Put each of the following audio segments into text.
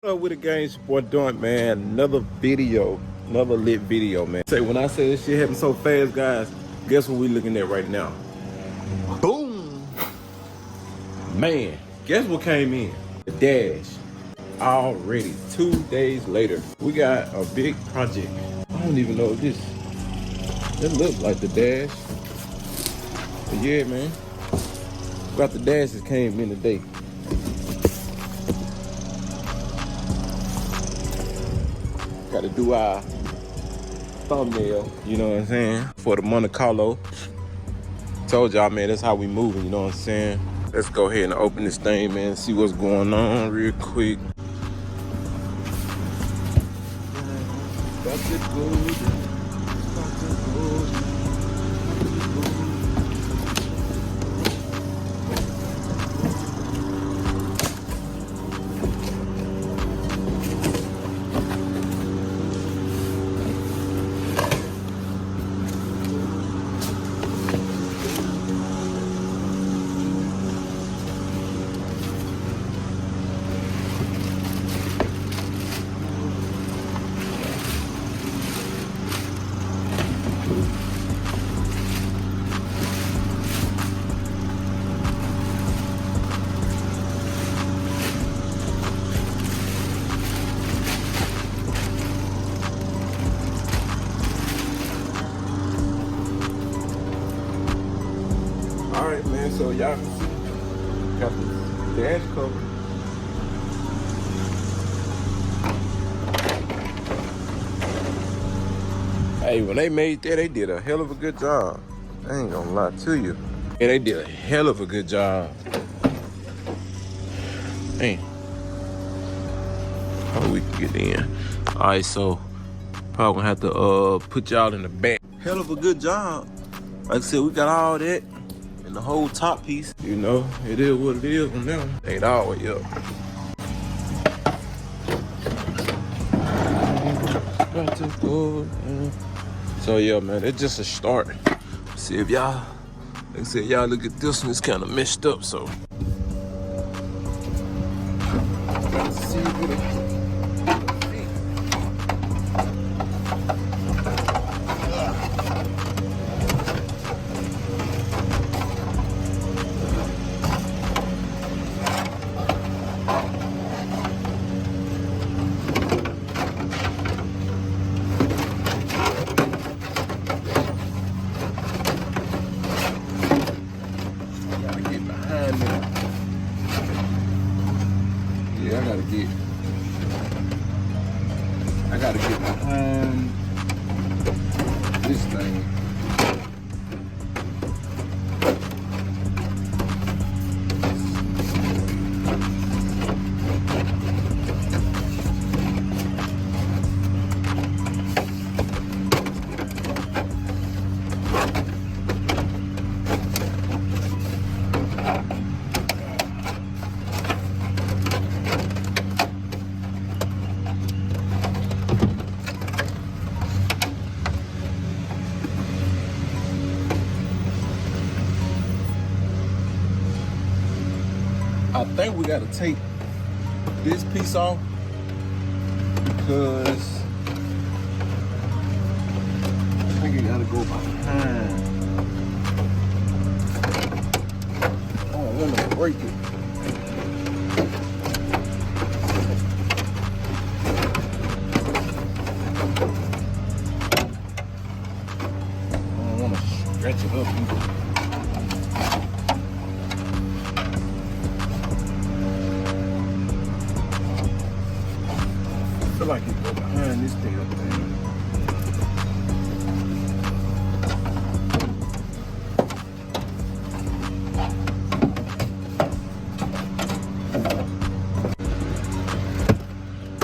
What up with the gang? It's your boy Doing, man. Another lit video, man. Say when I say this shit happened so fast, guys, guess what we looking at right now? Boom! Man, guess what came in? The dash. Already 2 days later, we got a big project. I don't even know if it looks like the dash. But yeah, man. Got the dash that came in today. Got to do our thumbnail, you know what I'm saying, for the Monte Carlo. Told y'all, man, that's how we moving, you know what I'm saying. Let's go ahead and open this thing, man, see what's going on real quick. Alright, man, so y'all can see, got the dash cover. Hey, when they made that, they did a hell of a good job. I ain't gonna lie to you. And they did a hell of a good job. Hey, how we can get in? Alright, so probably gonna have to put y'all in the back. Hell of a good job. Like I said, we got all that. And the whole top piece, you know, it is what it is on them. Ain't all the way up. So yeah, man, it's just a start. See if y'all, like I said, y'all look at this one, it's kind of messed up, so. Let's see what it I gotta get behind this thing. I think we gotta take this piece off because I think it gotta go behind. I don't want to break it. I don't want to stretch it up either. I feel like it go behind this damn thing.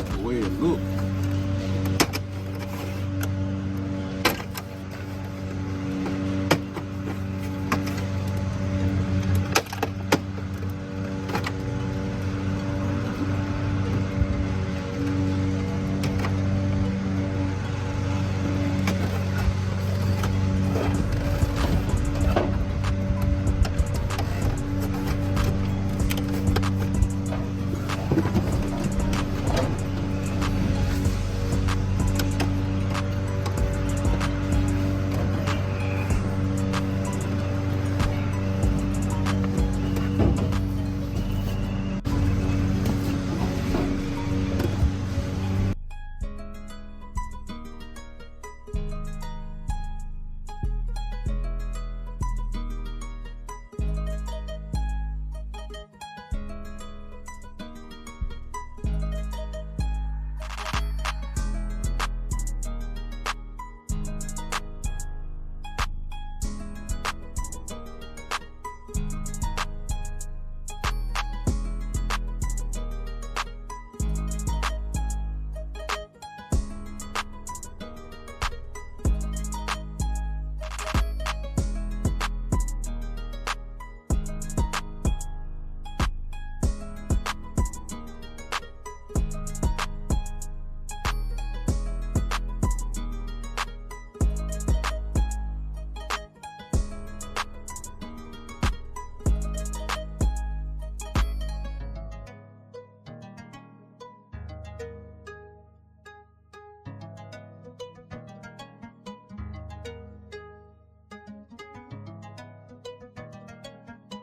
The way it looks.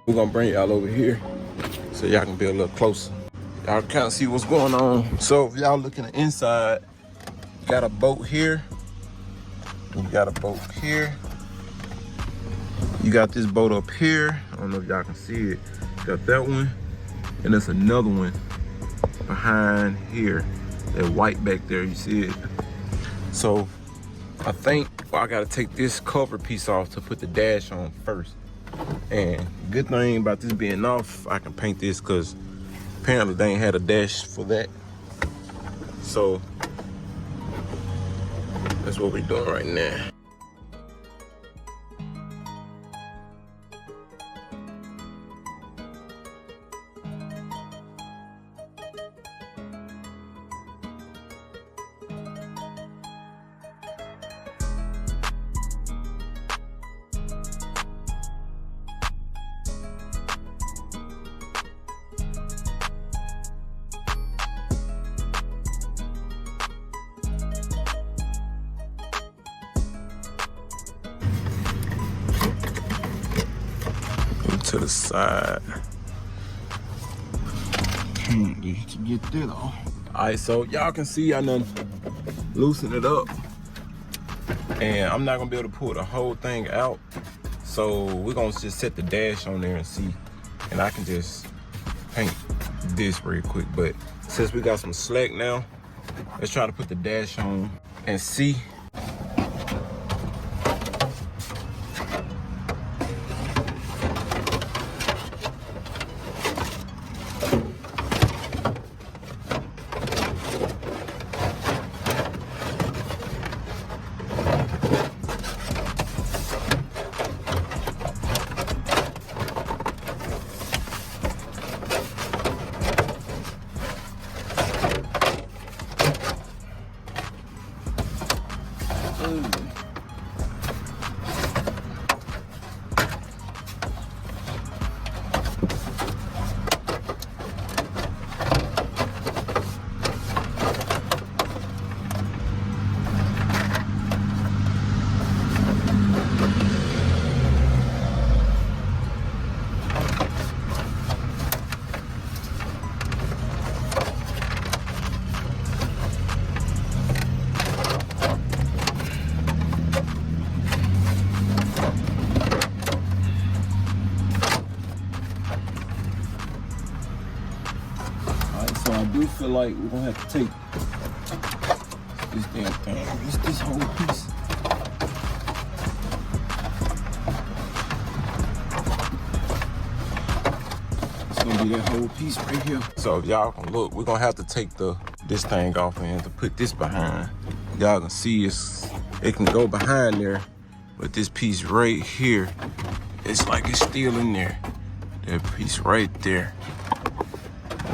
We're gonna bring y'all over here so y'all can be a little closer. Y'all kind of see what's going on. So if y'all looking at the inside, you got a boat here. You got a boat here. You got this boat up here. I don't know if y'all can see it. Got that one. And there's another one behind here. That white back there, you see it? So I think I gotta take this cover piece off to put the dash on first. And good thing about this being off, I can paint this because apparently they ain't had a dash for that. So that's what we're doing right now. To the side. Can't get that off. Alright, so y'all can see I done loosen it up. And I'm not gonna be able to pull the whole thing out. So we're gonna just set the dash on there and see. And I can just paint this real quick. But since we got some slack now, let's try to put the dash on and see. So I do feel like we're gonna have to take this damn thing, this whole piece. It's gonna be that whole piece right here. So if y'all can look, we're gonna have to take this thing off and to put this behind. Y'all can see it can go behind there, but this piece right here, it's like it's still in there. That piece right there.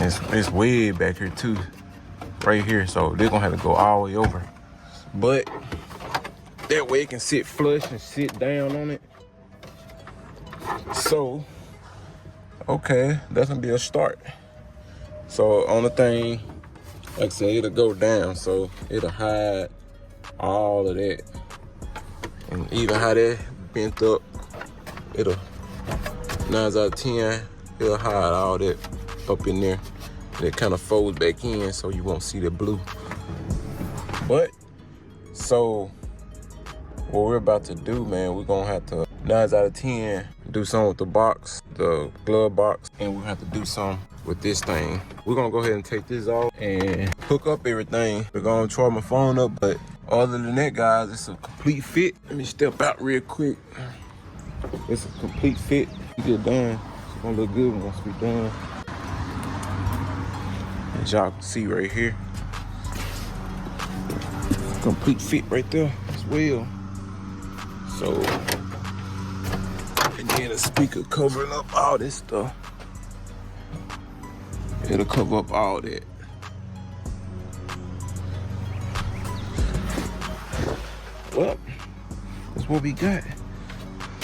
It's way back here too, right here. So they're gonna have to go all the way over. But that way it can sit flush and sit down on it. So, okay, that's gonna be a start. So on the thing, like I said, it'll go down. So it'll hide all of that. And even how that bent up, it'll 9 out of 10, it'll hide all that up in there. And it kind of folds back in so you won't see the blue. But so what we're about to do, man, we're gonna have to 9 out of 10 do something with the box, the glove box, and we're gonna have to do something with this thing. We're gonna go ahead and take this off and hook up everything. We're gonna charge my phone up, but other than that, guys, it's a complete fit. Let me step out real quick. It's a complete fit. We get done. It's gonna look good once we're done. As y'all can see right here, complete fit right there as well. So, and then the speaker covering up all this stuff. It'll cover up all that. Well, that's what we got.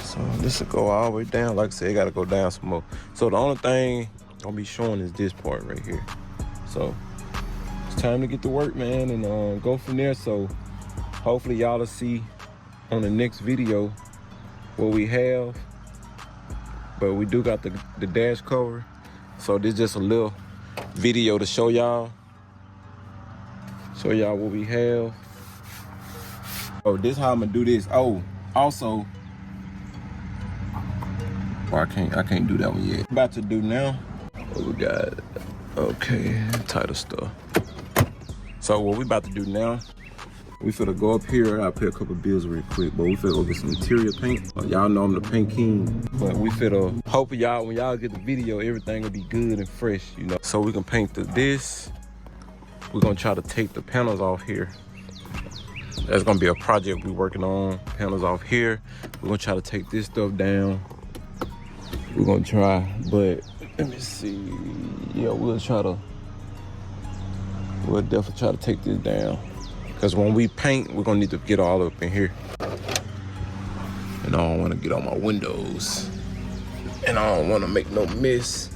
So this will go all the way down. Like I said, it gotta go down some more. So the only thing gonna be showing is this part right here. So it's time to get to work, man, and go from there. So hopefully y'all will see on the next video what we have. but we do got the dash cover. So this just a little video to show y'all what we have. Oh, this how I'm gonna do this. Oh, also, oh, I can't do that one yet. About to do now. What we got? Okay, title stuff. So what we about to do now, we finna go up here. I'll pay a couple bills real quick, but we finna go get some interior paint. Y'all know I'm the paint king, but we finna, hopefully y'all, when y'all get the video, everything will be good and fresh, you know. So we can paint this. We're gonna try to take the panels off here. That's gonna be a project we're working on. Panels off here. We're gonna try to take this stuff down. We're gonna try, but let me see. Yeah, we'll definitely try to take this down. Cause when we paint, we're gonna need to get all up in here. And I don't wanna get on my windows. And I don't wanna make no mess.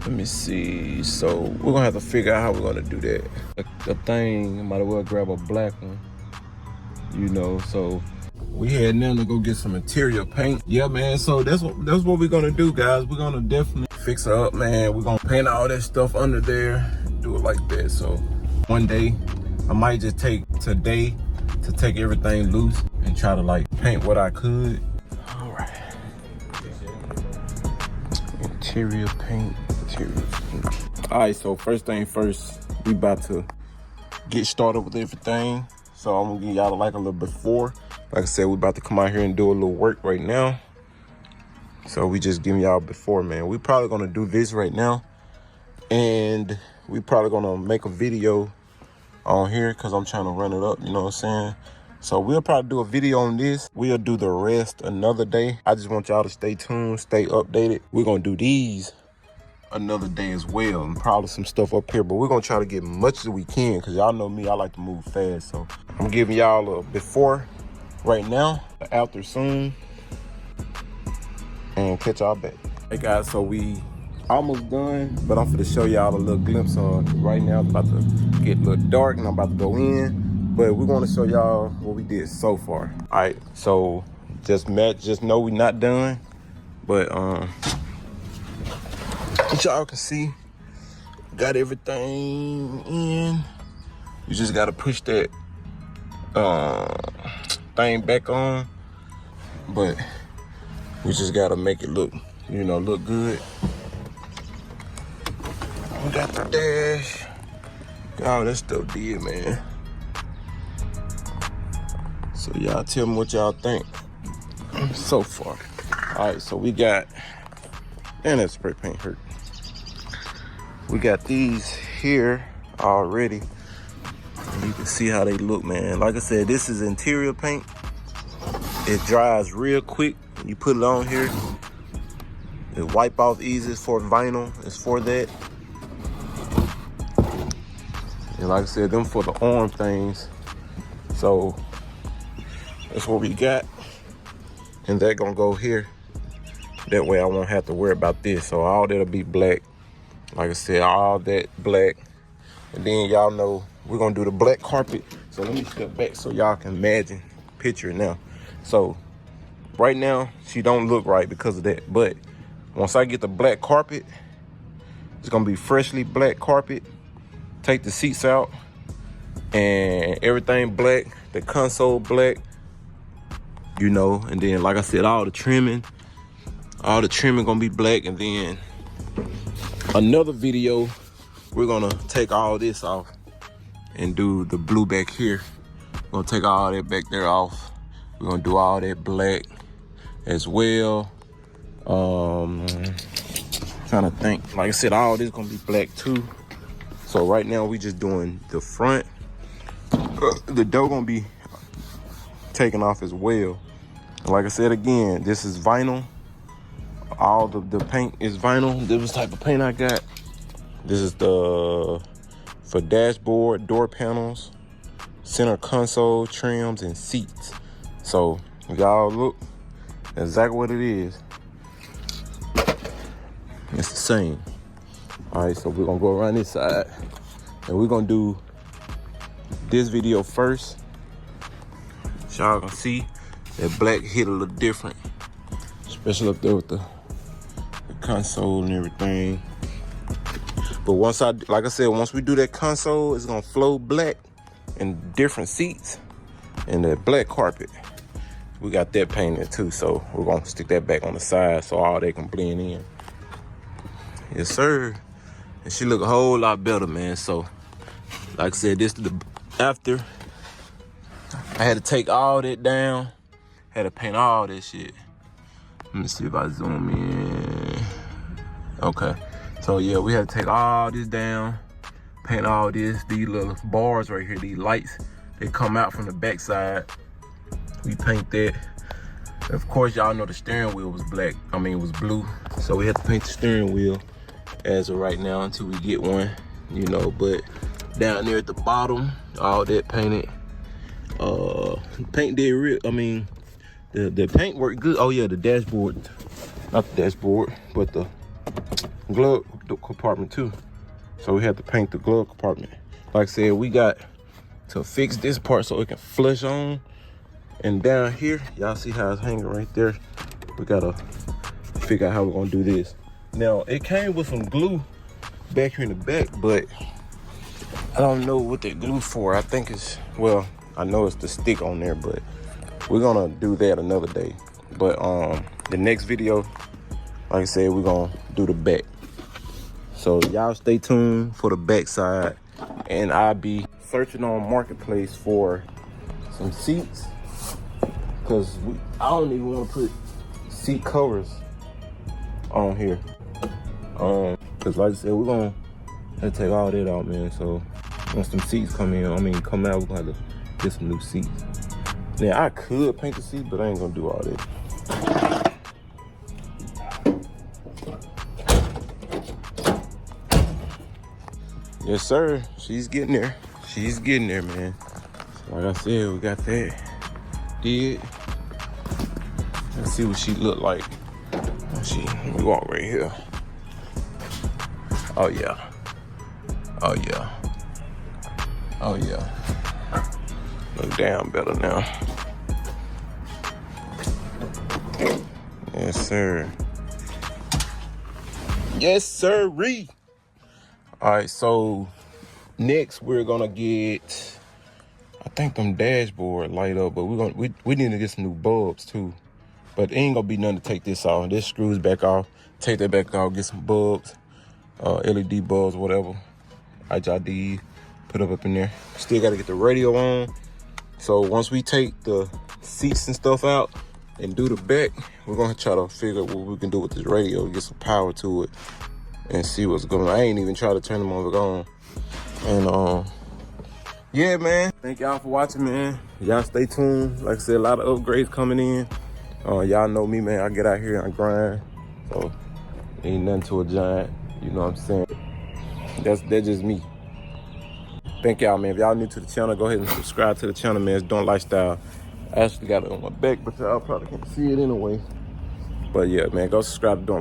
Let me see. So we're gonna have to figure out how we're gonna do that. The thing, might as well grab a black one. You know, so we heading now to go get some interior paint. Yeah, man, so that's what we're gonna do, guys. We're gonna definitely fix it up, man. We're gonna paint all that stuff under there, do it like that. So one day, I might just take today to take everything loose and try to like paint what I could. All right. Interior paint. All right, so first thing first, we about to get started with everything. So I'm gonna give y'all like a little before. Like I said, we about to come out here and do a little work right now. So we just giving y'all before, man. We probably gonna do this right now. And we probably gonna make a video on here because I'm trying to run it up, you know what I'm saying? So we'll probably do a video on this. We'll do the rest another day. I just want y'all to stay tuned, stay updated. We're gonna do these another day as well, and probably some stuff up here, but we're gonna try to get much as we can because y'all know me, I like to move fast. So I'm giving y'all a before right now, after soon, and catch y'all back. Hey guys, so we almost done, but I'm gonna show y'all a little glimpse on right now. It's about to get a little dark and I'm about to go in, but we're gonna show y'all what we did so far. All right, so just know we not done, but y'all can see, got everything in. You just gotta push that thing back on, but we just gotta make it look, you know, look good. We got the dash. Got all that stuff did, man. So y'all tell me what y'all think so far. All right, so we got, and that spray paint hurt. We got these here already. And you can see how they look, man. Like I said, this is interior paint. It dries real quick. You put it on here. It wipe off easy for vinyl. It's for that. And like I said, them for the arm things. So that's what we got. And that gonna go here. That way I won't have to worry about this. So all that'll be black. Like I said, all that black. And then y'all know we're gonna do the black carpet. So let me step back so y'all can imagine, picture it now. So right now, she don't look right because of that. But once I get the black carpet, it's gonna be freshly black carpet. Take the seats out and everything black, the console black, you know, and then like I said, all the trimming gonna be black. And then another video, we're gonna take all this off and do the blue back here. We're gonna take all that back there off. We're gonna do all that black as well. Trying to think, like I said, all this gonna be black too. So right now we just doing the front. The door gonna be taken off as well. Like I said again, this is vinyl. All the paint is vinyl. This is the type of paint I got. This is for dashboard, door panels, center console, trims, and seats. So y'all look, exactly what it is. It's the same. All right, so we're gonna go around this side and we're gonna do this video first. So y'all can see that black hit a little different, especially up there with the console and everything. But like I said, once we do that console, it's gonna flow black and different seats and the black carpet. We got that painted too, so we're gonna stick that back on the side so all they can blend in. Yes, sir. And she look a whole lot better, man. So, like I said, this is the after. I had to take all that down. Had to paint all that shit. Let me see if I zoom in. Okay. So yeah, we had to take all this down, paint all this. These little bars right here, these lights, they come out from the back side. We paint that. Of course, y'all know the steering wheel was black. I mean, it was blue. So we had to paint the steering wheel as of right now until we get one, you know. But down there at the bottom, all that painted. Paint did real. I mean, the paint worked good. Oh yeah, the dashboard, not the dashboard, but the glove compartment too. So we had to paint the glove compartment. Like I said, we got to fix this part so it can flush on. And down here, y'all see how it's hanging right there. We gotta figure out how we're gonna do this. Now, it came with some glue back here in the back, but I don't know what that glue for. I think it's, well, I know it's the stick on there, but we're gonna do that another day. But the next video, like I said, we're gonna do the back. So y'all stay tuned for the back side, and I'll be searching on Marketplace for some seats, because I don't even want to put seat covers on here. Because like I said, we're gonna have to take all that out, man. So once some seats come out, we're gonna have to get some new seats. Now I could paint the seat, but I ain't gonna do all that. Yes, sir. She's getting there. She's getting there, man. Like I said, we got that did. Let's see what she look like. Let me walk right here. Oh yeah. Oh yeah. Oh yeah. Look down better now. Yes, sir. Yes, sir-ree. All right, so next we're gonna get, I think, them dashboard light up, but we need to get some new bulbs too. But it ain't gonna be nothing to take this off. This screws back off. Take that back off. Get some bulbs, LED bulbs, whatever. HID, put up in there. Still gotta get the radio on. So once we take the seats and stuff out and do the back, we're gonna try to figure out what we can do with this radio, get some power to it, and see what's going on. I ain't even try to turn them on. And yeah, man. Thank y'all for watching, man. Y'all stay tuned. Like I said, a lot of upgrades coming in. Y'all know me, man. I get out here and I grind. So ain't nothing to a giant. You know what I'm saying? That's just me. Thank y'all, man. If y'all new to the channel, go ahead and subscribe to the channel, man. It's Doing Lifestyle. I actually got it on my back, but y'all probably can't see it anyway. But yeah, man, go subscribe to Doing Lifestyle.